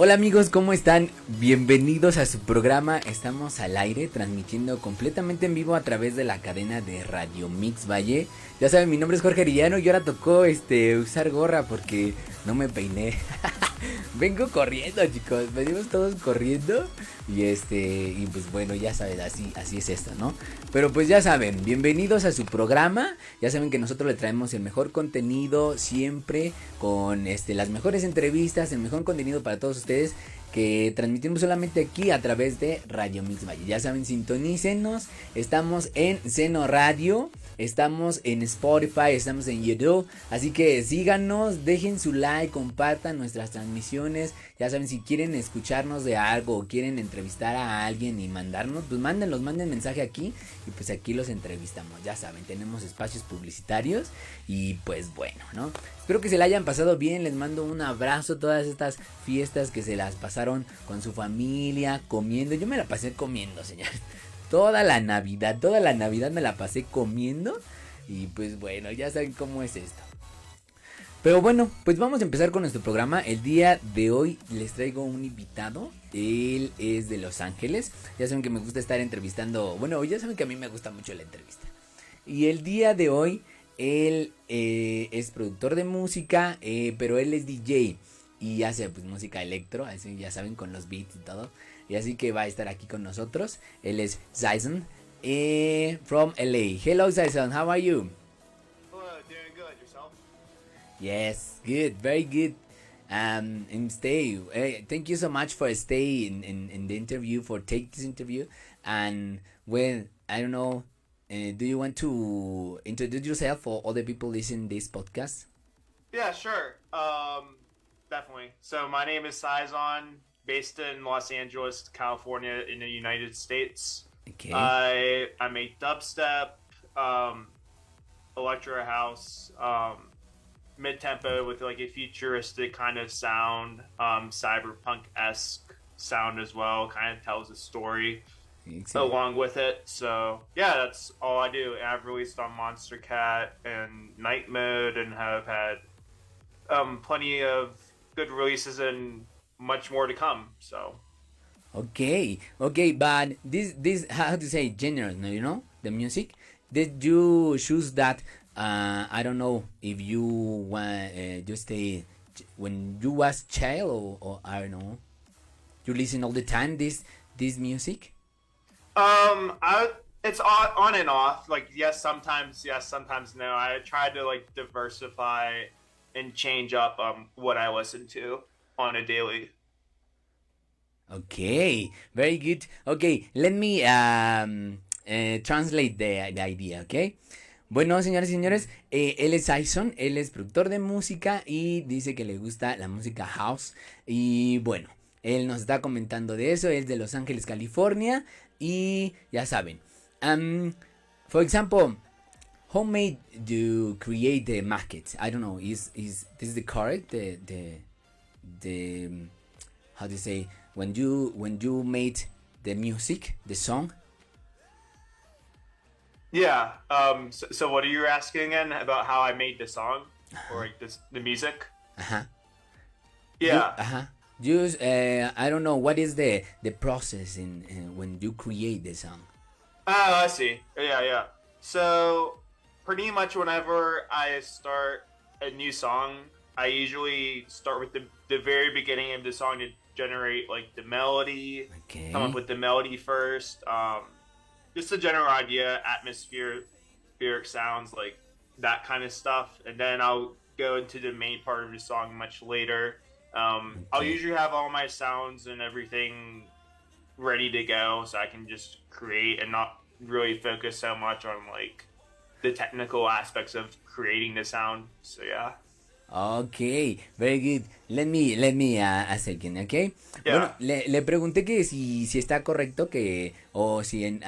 Hola amigos, ¿cómo están? Bienvenidos a su programa Estamos al Aire, transmitiendo completamente en vivo a través de la cadena de Radio Mix Valle. Ya saben, mi nombre es Jorge Arillano y ahora tocó usar gorra porque no me peiné. Vengo corriendo, chicos, venimos todos corriendo y pues bueno, ya saben, así es esto, ¿no? Pero pues ya saben, bienvenidos a su programa. Ya saben que nosotros le traemos el mejor contenido siempre con las mejores entrevistas, el mejor contenido para todos ustedes que transmitimos solamente aquí a través de Radio Mix Valle. Ya saben, sintonícenos. Estamos en Seno Radio, estamos en Spotify, estamos en YouTube. Así que síganos, dejen su like, compartan nuestras transmisiones. Ya saben, si quieren escucharnos de algo o quieren entrevistar a alguien y mandarnos, pues manden mensaje aquí y pues aquí los entrevistamos. Ya saben, tenemos espacios publicitarios y pues bueno, ¿no? Espero que se la hayan pasado bien, les mando un abrazo. Todas estas fiestas que se las pasaron con su familia, comiendo. Yo me la pasé comiendo, señores. Toda la Navidad me la pasé comiendo. Y pues bueno, ya saben cómo es esto. Pero bueno, pues vamos a empezar con nuestro programa. El día de hoy les traigo un invitado. Él es de Los Ángeles. Ya saben que me gusta estar entrevistando. Bueno, ya saben que a mí me gusta mucho la entrevista. Y el día de hoy él es productor de música, pero él es DJ y hace pues música electro, así ya saben, con los beats y todo. Y así que va a estar aquí con nosotros. Él es Cyazon, from LA. Hello Cyazon, how are you? Hello, doing good. Yourself? Yes, good, very good. And thank you so much for stay in the interview, for take this interview. And well, I don't know, do you want to introduce yourself for other people listening this podcast? Yeah, sure. Definitely. So my name is Cyazon, based in Los Angeles, California, in the United States. Okay. I make dubstep, electro house, mid tempo with like a futuristic kind of sound, cyberpunk esque sound as well. Kind of tells a story. Excellent. Along with it. So yeah, that's all I do. I've released on Monster Cat and Night Mode, and have had plenty of good releases and much more to come. So Okay, but this how to say genre, no, you know, the music. Did you choose that? I don't know if you want just when you was child or I don't know. You listen all the time this music. I it's on and off. Like yes, sometimes no. I tried to like diversify and change up what I listen to on a daily. Okay, very good. Okay, let me translate the idea, okay? Bueno, señores y señores, él es Cyazon, él es productor de música y dice que le gusta la música house. Y bueno, él nos está comentando de eso, él es de Los Ángeles, California. Y ya saben, for example, how made you create the maquette? I don't know, is this the correct, the how to say, when you made the music, the song? Yeah. So what are you asking again about how I made the song or like the music? Uh-huh. Yeah. Just I don't know what is the process in when you create the song. Oh, I see. Yeah. So pretty much whenever I start a new song, I usually start with the very beginning of the song to generate like the melody. Okay. Come up with the melody first. Just a general idea, atmospheric sounds, like that kind of stuff, and then I'll go into the main part of the song much later. I'll usually have all my sounds and everything ready to go, so I can just create and not really focus so much on like the technical aspects of creating the sound. So yeah. Okay, very good. Let me a second, okay? Yeah. Bueno, le pregunté que si está correcto que o si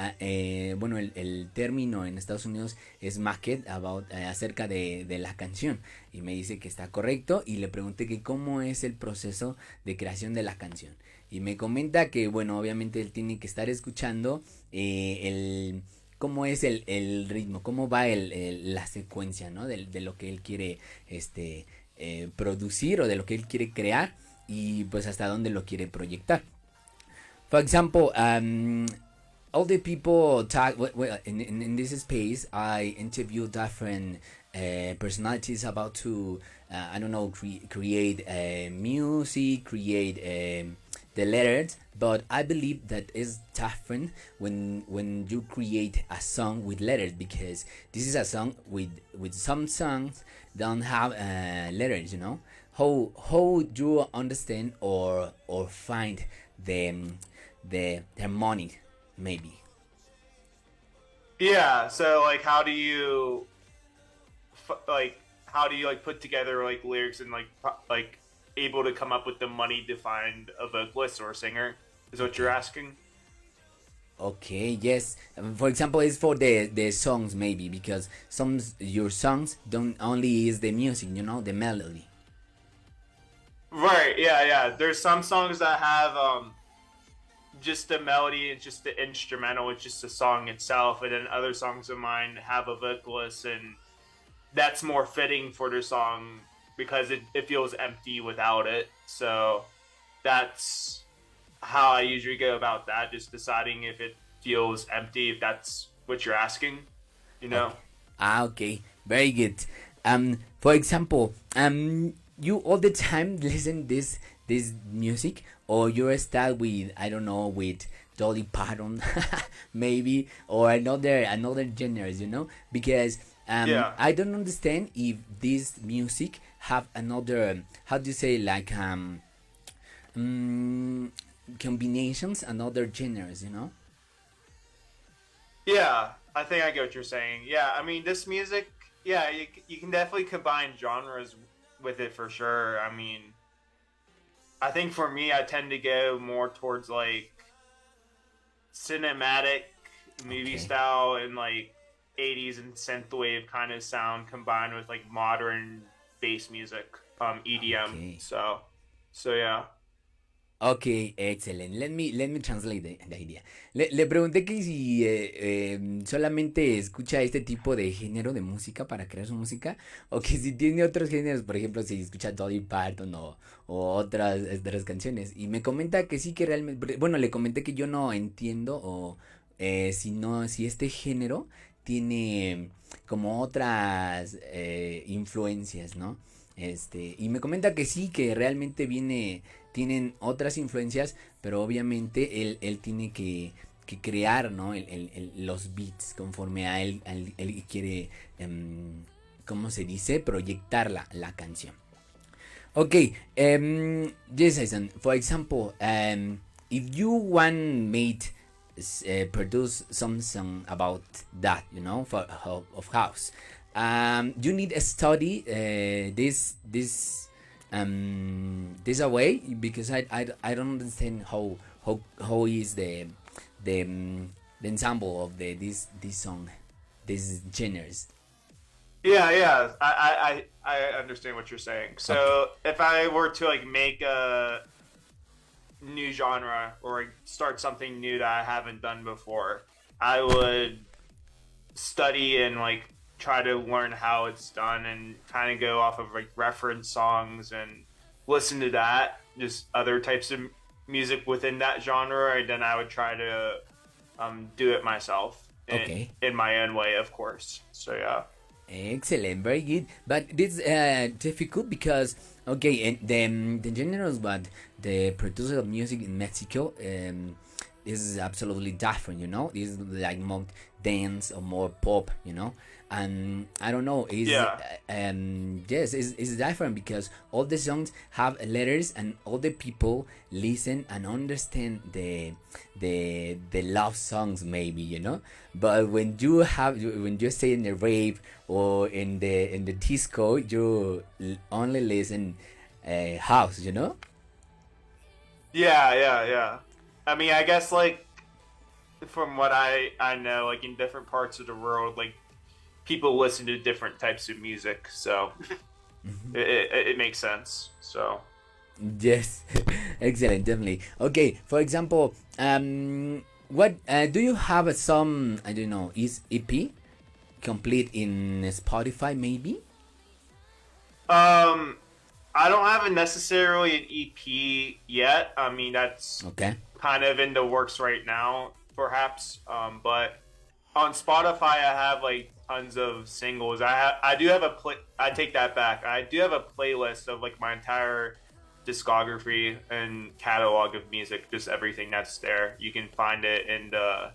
bueno el término en Estados Unidos es market about acerca de la canción y me dice que está correcto y le pregunté que cómo es el proceso de creación de la canción y me comenta que bueno obviamente él tiene que estar escuchando cómo es el ritmo, cómo va la secuencia, ¿no? De lo que él quiere producir o de lo que él quiere crear. y pues hasta dónde lo quiere proyectar. For example, all the people talk. Well, in this space, I interview different personalities about to, I don't know, create music, create the letters. But I believe that is different when you create a song with letters, because this is a song with some songs don't have letters. You know how do you understand or find the harmony maybe. Yeah. So like, how do you like put together like lyrics and like able to come up with the money to find a vocalist or a singer? Is what you're Okay. asking? Okay, yes. For example, it's for the songs maybe, because some your songs don't only is the music, the melody. Right. Yeah. Yeah. There's some songs that have just the melody, it's just the instrumental, it's just the song itself, and then other songs of mine have a vocalist, and that's more fitting for their song because it feels empty without it. So that's how I usually go about that, just deciding if it feels empty, if that's what you're asking, you know? Okay. Okay. Very good. For example, you all the time listen this music, or you start with, I don't know, with Dolly Parton, maybe, or another genres, because Yeah. I don't understand if this music have another, how do you say, like um combinations, another genres. Yeah. I think I get what you're saying. Yeah. I mean, this music, yeah, you can definitely combine genres with it for sure. I mean, I think for me, I tend to go more towards like cinematic movie Okay. style and like 80s and synthwave kind of sound combined with like modern bass music, EDM. Okay. So yeah. Ok, excelente. Let me translate the idea. Le pregunté que si solamente escucha este tipo de género de música para crear su música, o que si tiene otros géneros, por ejemplo, si escucha Dolly Parton o otras canciones. Y me comenta que sí, que realmente, bueno, le comenté que yo no entiendo, o si no, si este género tiene como otras influencias, ¿no? Y me comenta que sí, que realmente tienen otras influencias, pero obviamente él tiene que crear, ¿no? Los beats conforme a él quiere, ¿cómo se dice? Proyectar la canción. Okay, yes, Jason. For example, if you want made produce some song about that, for of house, you need a study this away, because I don't understand how is the ensemble of this song, these genres. Yeah, yeah. I understand what you're saying. Okay. So if I were to like make a new genre or like, start something new that I haven't done before, I would study and like try to learn how it's done and kind of go off of like reference songs and listen to that, just other types of music within that genre, and then I would try to do it myself Okay. in my own way, of course. So yeah. Excellent, very good. But it's difficult because, okay, and the genres, but the producer of music in Mexico is absolutely different. It's like more dance or more pop. And I don't know, is Yeah. yes, it's different because all the songs have letters, and all the people listen and understand the love songs maybe. But when you stay in the rave or in the disco, you only listen house. Yeah, yeah, yeah. I mean, I guess like from what I know, like in different parts of the world, like people listen to different types of music, so it makes sense. So Yes, excellent, definitely. Okay, for example, what do you have some, I don't know, is EP complete in Spotify maybe? um I don't have a necessarily an EP yet. I mean, that's Okay. kind of in the works right now, perhaps. But on Spotify, I have like tons of singles. I do have a play. I take that back. I do have a playlist of like my entire discography and catalog of music, just everything that's there. You can find it in the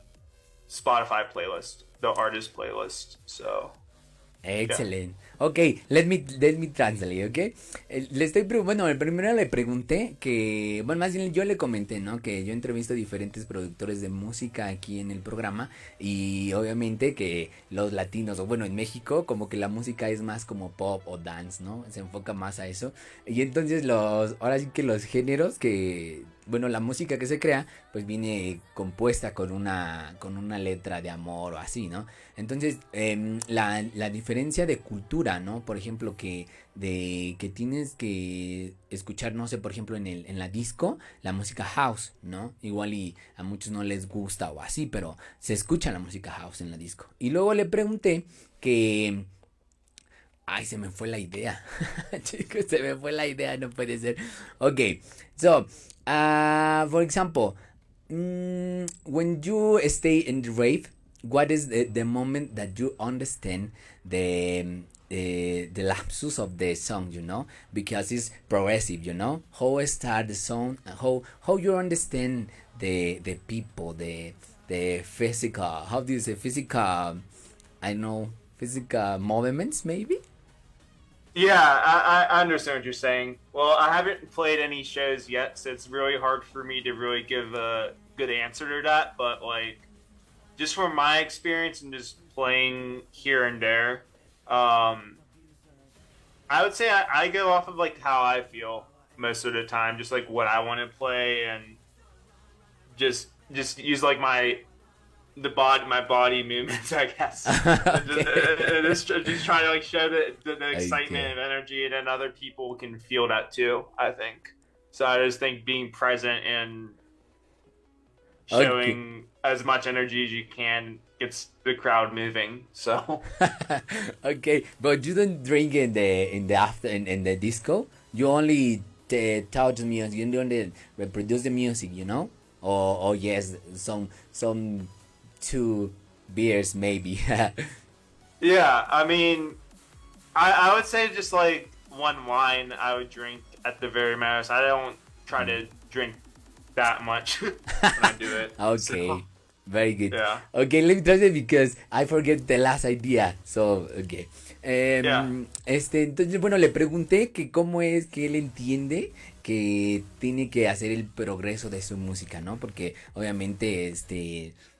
Spotify playlist, the artist playlist. So yeah. Excellent. Ok, let me translate, ok. Bueno, primero le pregunté que, bueno, más bien yo le comenté, ¿no? Que yo entrevisto diferentes productores de música aquí en el programa y obviamente que los latinos, o bueno, en México como que la música es más como pop o dance, ¿no? Se enfoca más a eso. Y entonces ahora sí que los géneros que, bueno, la música que se crea, pues viene compuesta con una letra de amor o así, ¿no? Entonces, la diferencia de cultura, ¿no? Por ejemplo, que tienes que escuchar, no sé, por ejemplo, en la disco, la música house, ¿no? Igual y a muchos no les gusta o así, pero se escucha la música house en la disco. Y luego le pregunté que... Ay, se me fue la idea. Chicos, se me fue la idea, no puede ser. Ok, so, for example, when you stay in the rave, what is the moment that you understand the lapsus of the song, you know, because it's progressive, you know, how it start the song, how you understand the people, the physical, how do you say physical, I know, physical movements maybe. Yeah, I understand what you're saying. Well, I haven't played any shows yet, so it's really hard for me to really give a good answer to that. But like, just from my experience and just playing here and there, um, I would say I go off of like how I feel most of the time, just like what I want to play, and just use like my body movements, I guess. Okay. Just trying to like show the excitement Okay. and energy, and then other people can feel that too, I think. So I just think being present and Okay. showing as much energy as you can gets the crowd moving. So Okay, but you don't drink in the after in the disco. You only touch the music. You don't reproduce the music, you know. Or yes, some two beers maybe. yeah, I mean, I would say just like one wine I would drink at the very most. I don't try to drink that much when I do it. So Okay, very good. yeah, Okay, let me translate because I forget the last idea. So, okay. yeah. Entonces, bueno, le pregunté que cómo es que él entiende que tiene que hacer el progreso de su música, ¿no? Porque obviamente,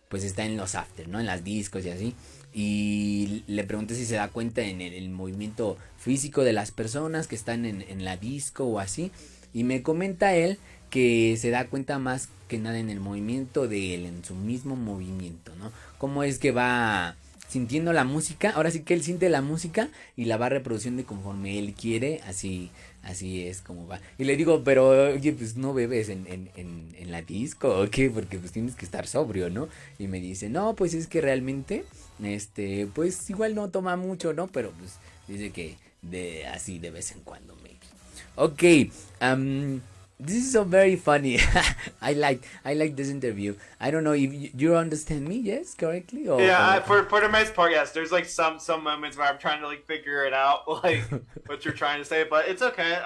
pues está en los after, ¿no? En las discos y así. Y le pregunté si se da cuenta en el movimiento físico de las personas que están en la disco o así. Y me comenta él que se da cuenta más que nada en el movimiento de él, en su mismo movimiento, ¿no? Cómo es que va sintiendo la música, ahora sí que él siente la música y la va reproduciendo conforme él quiere, así es como va. Y le digo, pero oye, pues no bebes en la disco o qué, porque pues tienes que estar sobrio, ¿no? Y me dice, no, pues es que realmente, pues igual no toma mucho, ¿no? Pero pues dice que así de vez en cuando, maybe. Ok, this is so very funny. I like this interview. I don't know if you understand me, yes, correctly, Yeah, or for the most part, yes. There's like some moments where I'm trying to like figure it out, like what you're trying to say, but it's okay.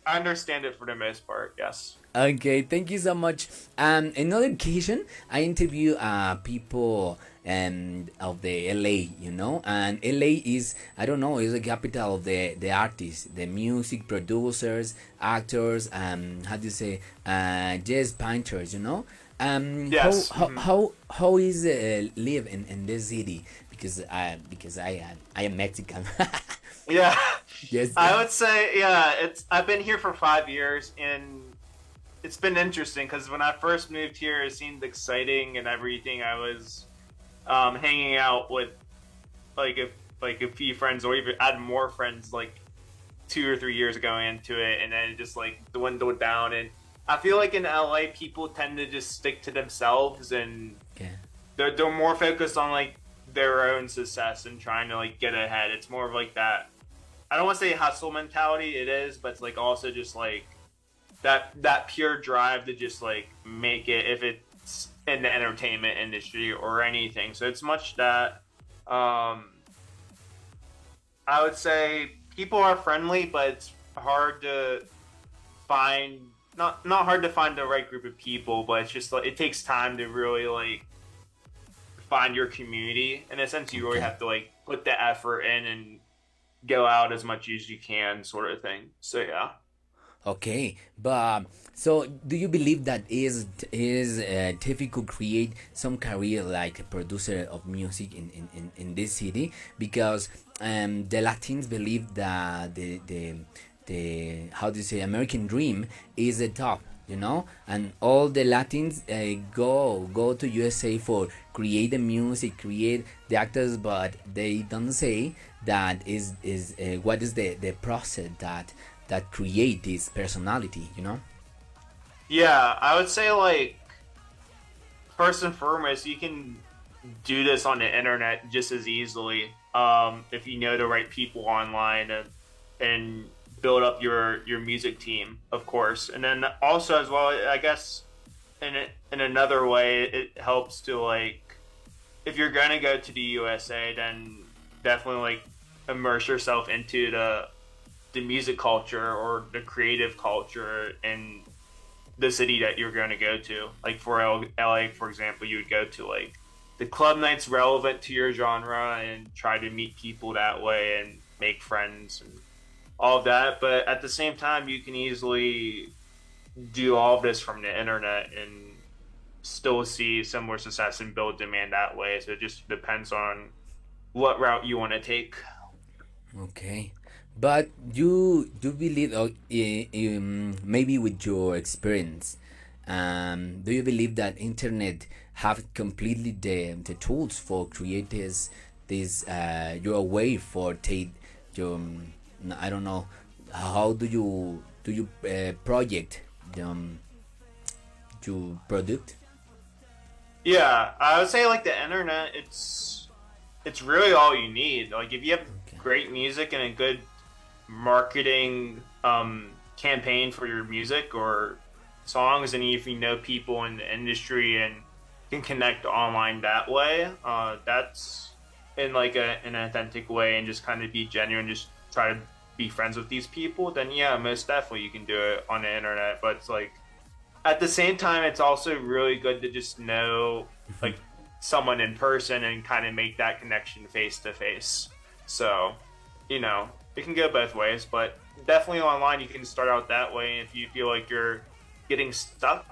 I understand it for the most part. Yes. Okay, thank you so much. Another occasion, I interview people of the LA, you know, and LA is, I don't know, is the capital of the artists, the music producers, actors, how do you say, jazz painters, you know. Yes. Hmm. How is live in this city? Because I am Mexican. Yeah. Yes. I would say yeah. It's I've been here for 5 years, and it's been interesting because when I first moved here, it seemed exciting and everything. I was hanging out with like a few friends, or even I had more friends like 2 or 3 years ago into it, and then it just like dwindled down. And I feel like in LA, people tend to just stick to themselves, and Okay. they're more focused on like their own success and trying to like get ahead. It's more of like that. I don't want to say hustle mentality. It is, but it's like also just like that pure drive to just like make it if it's in the entertainment industry or anything. So it's much that um, I would say people are friendly, but it's hard to find not hard to find the right group of people, but it's just like it takes time to really like find your community. In a sense, you really Okay. have to like put the effort in and go out as much as you can, sort of thing. So yeah. Okay, but so do you believe that is difficult create some career like a producer of music in this city because the Latins believe that the how do you say American dream is the top, you know, and all the Latins go to USA for create the music, create the actors, but they don't say that is what is the process that create this personality, you know. Yeah, I would say like first and foremost, you can do this on the internet just as easily if you know the right people online and build up your music team, of course. And then also as well, I guess in another way, it helps to like if you're gonna go to the USA, then definitely like immerse yourself into the music culture or the creative culture in the city that you're going to go to. Like for LA, for example, you would go to like the club nights relevant to your genre and try to meet people that way and make friends and all of that. But at the same time, you can easily do all of this from the internet and still see similar success and build demand that way. So it just depends on what route you want to take. Okay, but you do believe, maybe with your experience, do you believe that internet have completely the tools for create this your way for take your I don't know how do you project um, your product? Yeah, I would say like the internet, it's really all you need. Like if you have Okay. great music and a good marketing campaign for your music or songs, and if you know people in the industry and can connect online that way, that's in like an authentic way and just kind of be genuine, just try to be friends with these people. Then yeah, most definitely you can do it on the internet. But it's like at the same time, it's also really good to just know like someone in person and kind of make that connection face to face. So, you know, it can go both ways, but definitely online you can start out that way. If you feel like you're getting stuck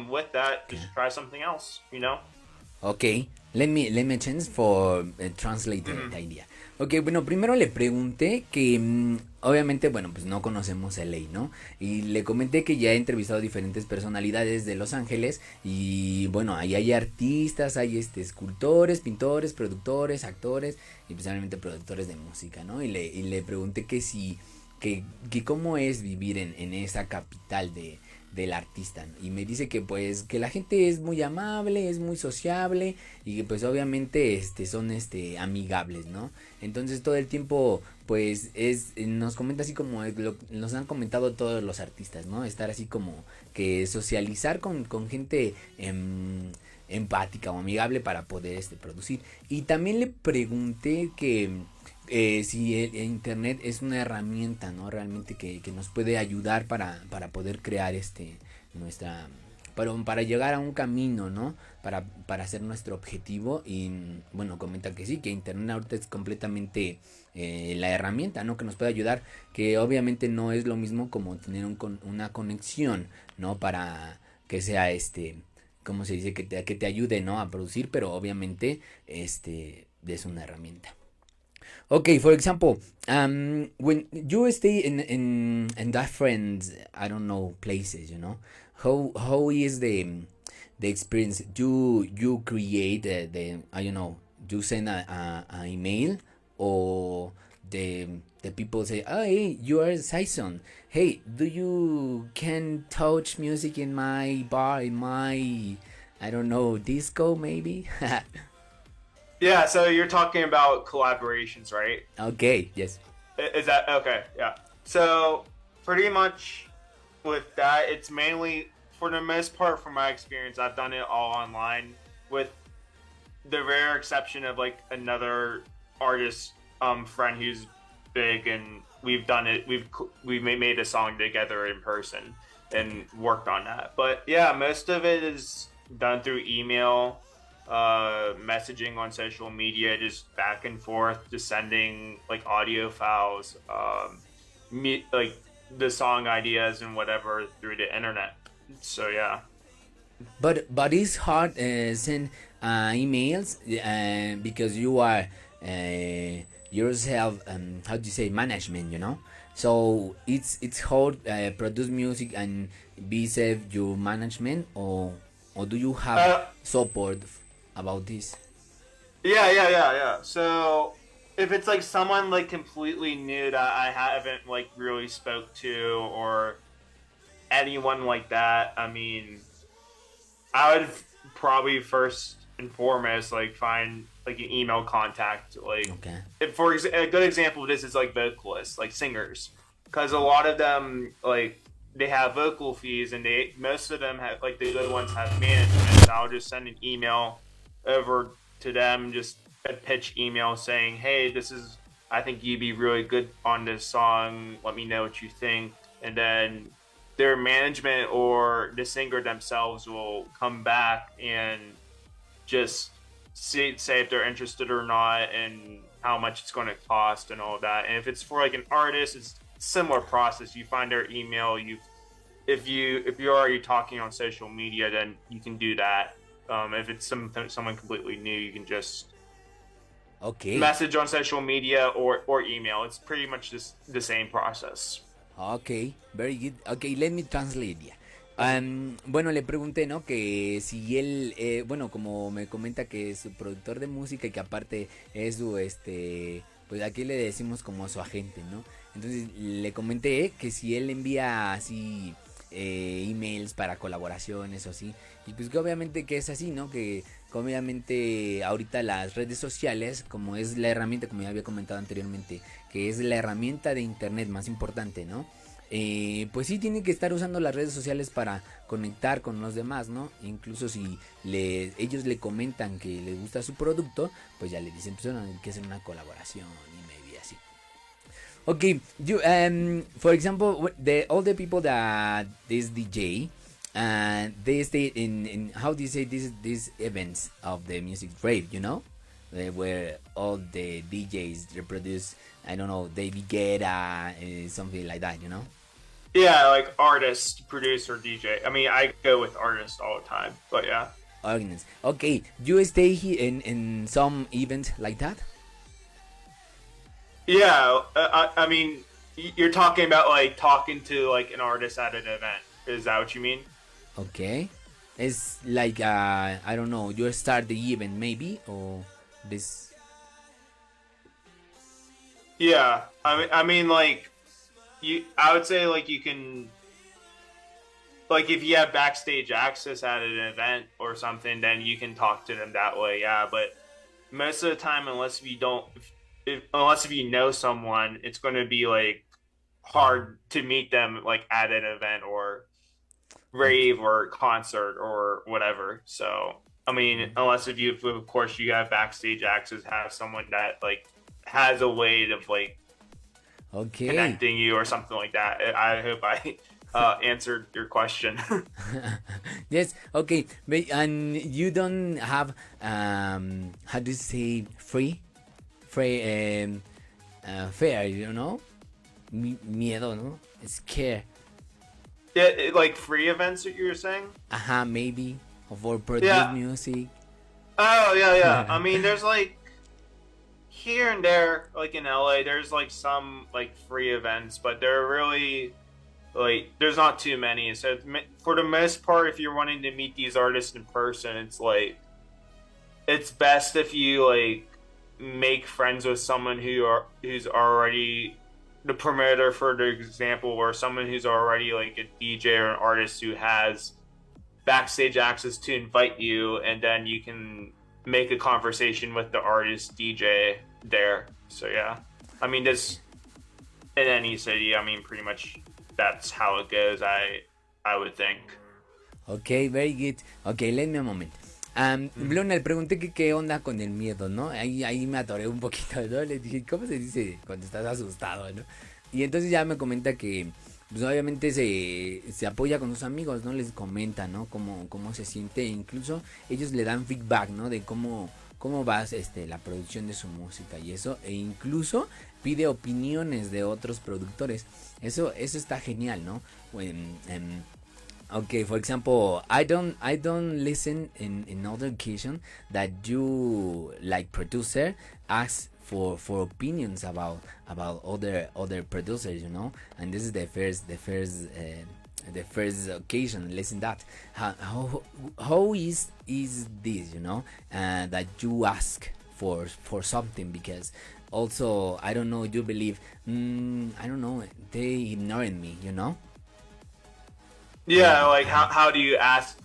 with that, Okay. just try something else. You know. Okay, let me change for translate Mhm. the idea. Ok, bueno, primero le pregunté que obviamente, bueno, pues no conocemos a LA, ¿no? Y le comenté que ya he entrevistado diferentes personalidades de Los Ángeles y bueno, ahí hay artistas, hay escultores, pintores, productores, actores y principalmente productores de música, ¿no? Y le pregunté que si, que cómo es vivir en esa capital del artista, ¿no? Y me dice que pues que la gente es muy amable, es muy sociable y que pues obviamente son amigables, ¿no? Entonces todo el tiempo pues nos comenta así como nos han comentado todos los artistas, ¿no? Estar así como que socializar con gente empática o amigable para poder producir. Y también le pregunté que si el internet es una herramienta, ¿no? Realmente que nos puede ayudar para poder crear nuestra para llegar a un camino, ¿no? Para hacer nuestro objetivo y bueno, comenta que sí, que internet ahorita es completamente la herramienta, ¿no? Que nos puede ayudar, que obviamente no es lo mismo como tener una conexión, ¿no? Para que sea ¿cómo se dice? Que te ayude, ¿no? A producir, pero obviamente es una herramienta. Okay, for example, when you stay in different, I don't know, places, you know, how is the experience? You create the I don't know, you send a email or the people say, oh, hey, you are Cyazon. Hey, do you can touch music in my bar, in my I don't know, disco maybe? Yeah. So you're talking about collaborations, right? Okay, yes. Is that okay? Yeah. So pretty much with that, it's mainly for the most part, from my experience, I've done it all online, with the rare exception of like another artist friend who's big, and we've done it. We've made a song together in person and worked on that. But yeah, most of it is done through email, messaging on social media, just back and forth, just sending like audio files, like the song ideas and whatever through the internet. So yeah. But it's hard send emails because you are yourself how do you say management, you know. So it's hard produce music and be self your management, or do you have Uh, support about this? yeah. So if it's like someone like completely new that I haven't like really spoke to, or anyone like that, I mean, I would probably first and foremost like find like an email contact. Like, Okay. if a good example of this is like vocalists, like singers, because a lot of them like they have vocal fees, and they most of them have like the good ones have management. So I'll just send an email over to them, just a pitch email saying, "Hey, this is I think you'd be really good on this song. Let me know what you think," and then their management or the singer themselves will come back and just say if they're interested or not, and how much it's going to cost and all of that. And if it's for like an artist, it's similar process. You find their email. If you're already talking on social media, then you can do that. If it's someone completely new, you can just Okay. message on social media or email. It's pretty much just the same process. Okay, very good. Okay, let me translate ya. Bueno, le pregunté, ¿no? Que si él, bueno, como me comenta que es su productor de música y que aparte es su, pues aquí le decimos como su agente, ¿no? Entonces le comenté que si él envía así emails para colaboraciones o así, y pues que obviamente que es así, ¿no? Que obviamente ahorita las redes sociales, como es la herramienta, como ya había comentado anteriormente, que es la herramienta de internet más importante, ¿no? Pues sí tiene que estar usando las redes sociales para conectar con los demás, ¿no? Incluso si ellos le comentan que les gusta su producto, pues ya le dicen, pues bueno, hay que hacer una colaboración y maybe así. Okay, you for example, all the people that this DJ, they stay in how do you say these events of the music rave, you know, where all the DJs reproduce, I don't know, David Guetta, something like that, you know. Yeah, like artist, producer, DJ. I mean, I go with artist all the time, but yeah. Organs. Okay, you stay here in some event like that. Yeah, I mean, you're talking about like talking to like an artist at an event. Is that what you mean? Okay, it's like I don't know. You start the event maybe or this. Yeah, I mean, like I would say like you can, like if you have backstage access at an event or something, then you can talk to them that way. Yeah, but most of the time, unless you don't, unless if you know someone, it's going to be like hard to meet them like at an event or Okay. rave or concert or whatever. So I mean, unless if you, of course, you have backstage access, have someone that like has a way of like Okay. connecting you or something like that. I hope I answered your question. Yes. Okay. And you don't have how do you say free fear, you know, miedo, no, scare. Yeah, like free events that you were saying. Aha, maybe for produce Yeah. music. Oh yeah. I mean, there's like here and there, like in LA, there's like some like free events, but they're really like there's not too many. So for the most part, if you're wanting to meet these artists in person, it's like it's best if you like make friends with someone who's already the promoter, for the example, or someone who's already like a DJ or an artist who has backstage access to invite you, and then you can make a conversation with the artist DJ there. So yeah, I mean, in any city. I mean, pretty much that's how it goes. I would think. Ok, very good. Ok, let me a moment. Luna, le pregunté que qué onda con el miedo, ¿no? Ahí me atoré un poquito, ¿no? Le dije, ¿cómo se dice cuando estás asustado, no? Y entonces ya me comenta que, pues obviamente se apoya con sus amigos, ¿no? Les comenta, ¿no? Cómo se siente. E incluso ellos le dan feedback, ¿no? De cómo va la producción de su música y eso. E incluso pide opiniones de otros productores. Eso está genial, ¿no? Okay, for example, I don't listen in other occasion that you like producer ask for opinions about other producers, you know, and this is the first occasion listen that how is this, you know, that you ask for something, because also I don't know, you believe I don't know, they ignoring me, you know. Yeah, like how do you ask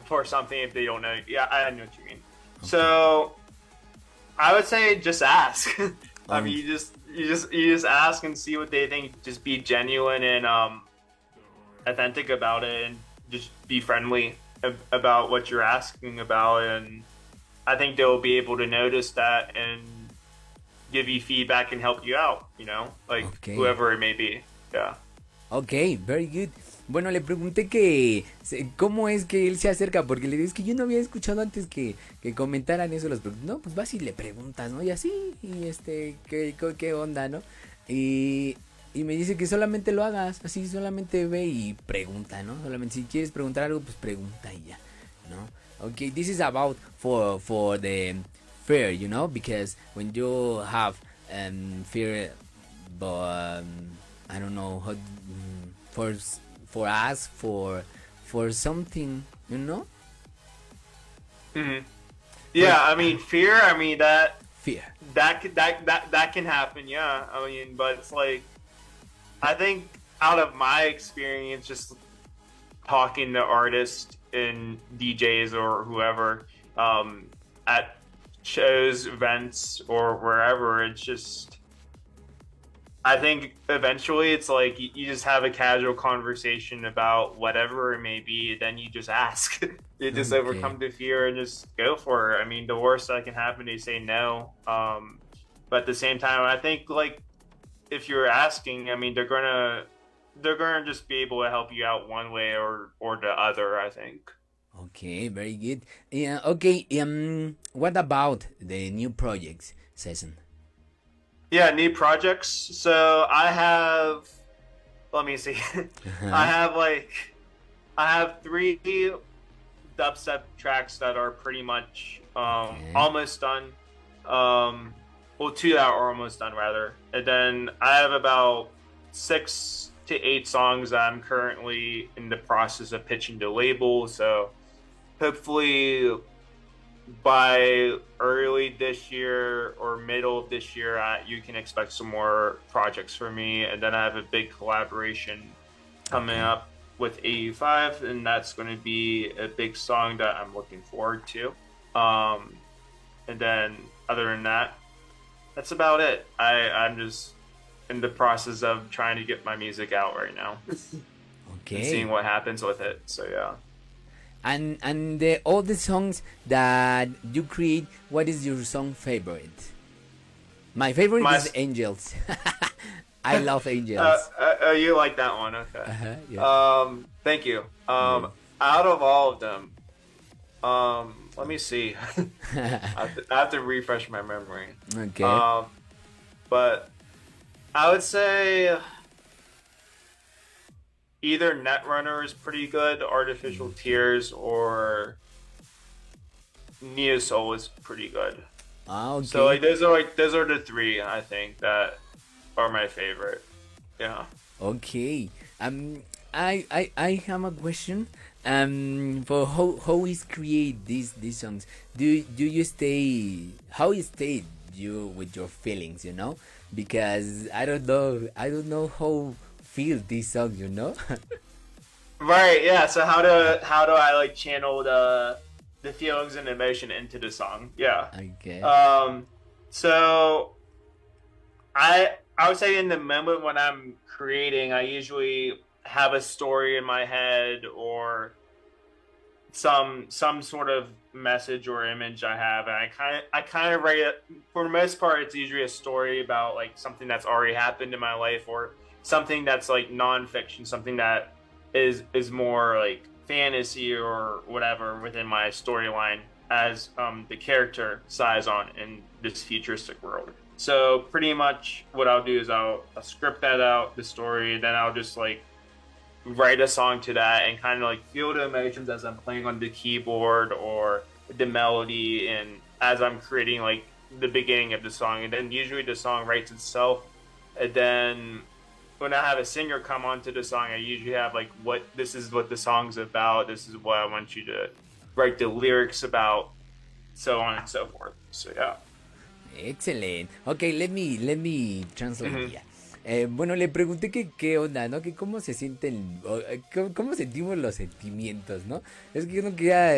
for something if they don't know? Yeah, I know what you mean. Okay. So I would say just ask. I mean, you just ask and see what they think. Just be genuine and authentic about it, and just be friendly about what you're asking about, and I think they'll be able to notice that and give you feedback and help you out, you know, like whoever it may be. Yeah. Okay, very good. Bueno, le pregunté que cómo es que él se acerca, porque le dije, es que yo no había escuchado antes que comentaran eso los productores. No, pues vas y le preguntas, ¿no? Y así, y qué onda, ¿no? Y me dice que solamente lo hagas, así, solamente ve y pregunta, ¿no? Solamente si quieres preguntar algo, pues pregunta y ya, ¿no? Okay, this is about for the fear, you know, because when you have fear, but I don't know how for us for something, you know. Mm-hmm. Yeah, I mean fear. I mean that can happen. Yeah, I mean, but it's like, I think out of my experience, just talking to artists and DJs or whoever at shows, events, or wherever, it's just, I think eventually it's like you just have a casual conversation about whatever it may be, then you just ask. You just overcome the fear and just go for it. I mean, the worst that can happen is say no. But at the same time, I think, like, if you're asking, I mean, they're gonna just be able to help you out one way or the other, I think. Okay, very good. Yeah. Okay. What about the new projects, Cyazon? Yeah, new projects. So I have, let me see. I have 3 dubstep tracks that are pretty much almost done. Well, 2 that are almost done, rather. And then I have about 6 to 8 songs that I'm currently in the process of pitching to label. So hopefully by early this year or middle of this year, you can expect some more projects from me. And then I have a big collaboration coming up with AU5, and that's going to be a big song that I'm looking forward to. And then other than that, that's about it. I'm just in the process of trying to get my music out right now. Okay. And seeing what happens with it. So yeah. And all the songs that you create, what is your song favorite? My favorite is Angels. I love Angels. You like that one? Okay. Yeah. Thank you. Out of all of them, let me see. I have to refresh my memory. Okay. But I would say either Netrunner is pretty good, Artificial Tears, or Neo Soul is pretty good. Okay. So those are the 3 I think that are my favorite. Yeah. Okay. I have a question. For how is create these songs? Do you stay? How you stay you with your feelings? You know, because I don't know how feel these songs. You know. Right. Yeah. So how do I like channel the feelings and emotion into the song? Yeah. Okay. So I would say in the moment when I'm creating, I usually have a story in my head or some sort of message or image I have, and I kind of write it. For the most part, it's usually a story about like something that's already happened in my life, or something that's like nonfiction, something that is more like fantasy or whatever within my storyline as the character Cyazon in this futuristic world. So pretty much what I'll do is I'll script that out, the story, then I'll just like write a song to that and kind of like feel the emotions as I'm playing on the keyboard or the melody and as I'm creating like the beginning of the song. And then usually the song writes itself. And then when I have a singer come onto the song, I usually have like this is what the song's about. This is what I want you to write the lyrics about, so on and so forth. So yeah. Excellent. Okay, let me translate here. Bueno, le pregunté que qué onda, ¿no? Que cómo se sienten, cómo sentimos los sentimientos, ¿no? Es que yo no quería,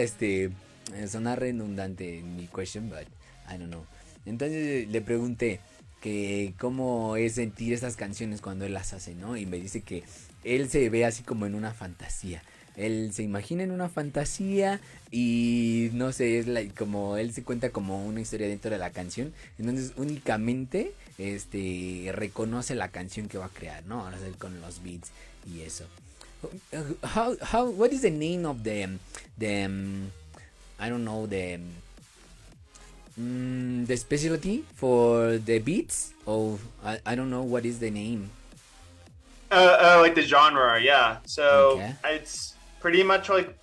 sonar redundante en mi question, but I don't know. Entonces le pregunté que cómo es sentir estas canciones cuando él las hace, ¿no? Y me dice que él se ve así como en una fantasía. Él se imagina en una fantasía y no sé, es como él se cuenta como una historia dentro de la canción. Entonces únicamente reconoce la canción que va a crear, ¿no? Ahora sí con los beats y eso. What is the name of I don't know, the specialty for the beats? Oh, I don't know what is the name. Like the genre, yeah. So Okay. it's pretty much like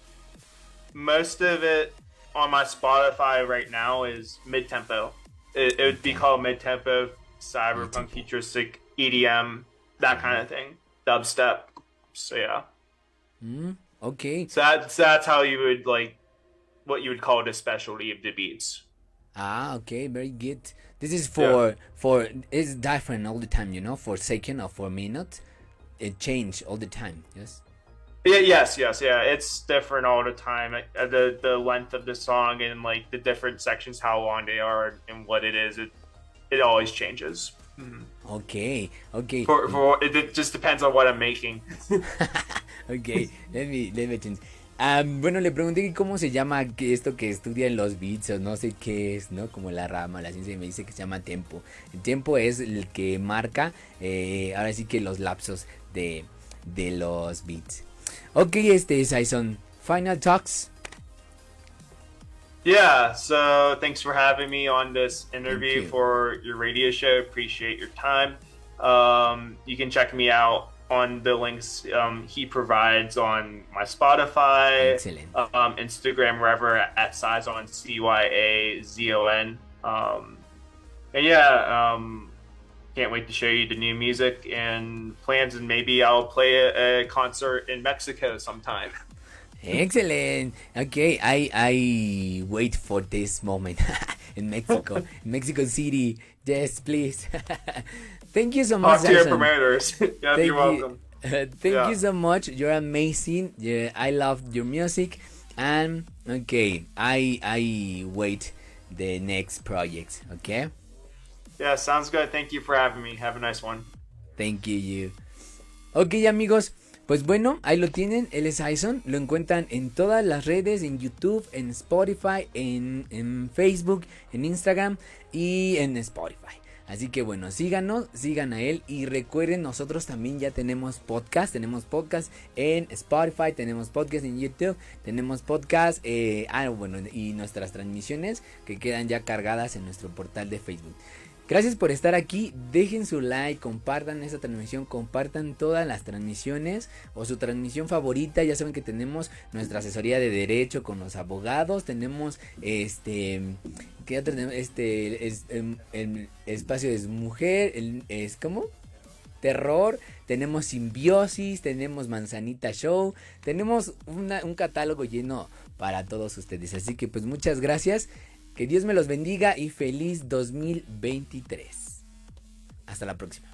most of it on my Spotify right now is mid tempo. It would be called mid tempo, cyberpunk, futuristic, EDM, that kind of thing, dubstep. So yeah. Okay. So that's how you would like what you would call the specialty of the beats. Ah, okay, very good. This is for it's different all the time, you know, for second or for minute. It change all the time, yes? Yeah, yes. It's different all the time. Like, the length of the song and like the different sections, how long they are, and what it is. It always changes. Okay, okay. For it just depends on what I'm making. Okay, let me change. Bueno, le pregunté que cómo se llama esto que estudian los beats o no sé qué es, ¿no? Como la rama, la ciencia, y me dice que se llama tempo. El tempo es el que marca, ahora sí que los lapsos de los beats. Ok, Cyazon, final talks. Yeah, so thanks for having me on this interview for your radio show. Appreciate your time. You can check me out on the links he provides on my Spotify, Instagram, wherever at Cyazon, Cyazon. And yeah, can't wait to show you the new music and plans, and maybe I'll play a concert in Mexico sometime. Excellent. Okay, I wait for this moment in Mexico, in Mexico City. Yes, please. Thank you so much. Talk to your promoters. Yeah, you're welcome. Thank you so much. You're amazing. Yeah, I love your music, and okay, I wait the next projects. Okay. Yeah, sounds good. Thank you for having me. Have a nice one. Thank you. Ok, amigos, pues bueno, ahí lo tienen. Él es Cyazon. Lo encuentran en todas las redes, en YouTube, en Spotify, en Facebook, en Instagram y en Spotify. Así que bueno, síganos, sigan a él y recuerden, nosotros también ya tenemos podcast en Spotify, tenemos podcast en YouTube, tenemos podcast, bueno, y nuestras transmisiones que quedan ya cargadas en nuestro portal de Facebook. Gracias por estar aquí, dejen su like, compartan esta transmisión, compartan todas las transmisiones o su transmisión favorita. Ya saben que tenemos nuestra asesoría de derecho con los abogados, tenemos ¿qué otro tenemos? El espacio es mujer, es ¿cómo? Terror, tenemos simbiosis, tenemos manzanita show, tenemos un catálogo lleno para todos ustedes. Así que pues muchas gracias. Que Dios me los bendiga y feliz 2023. Hasta la próxima.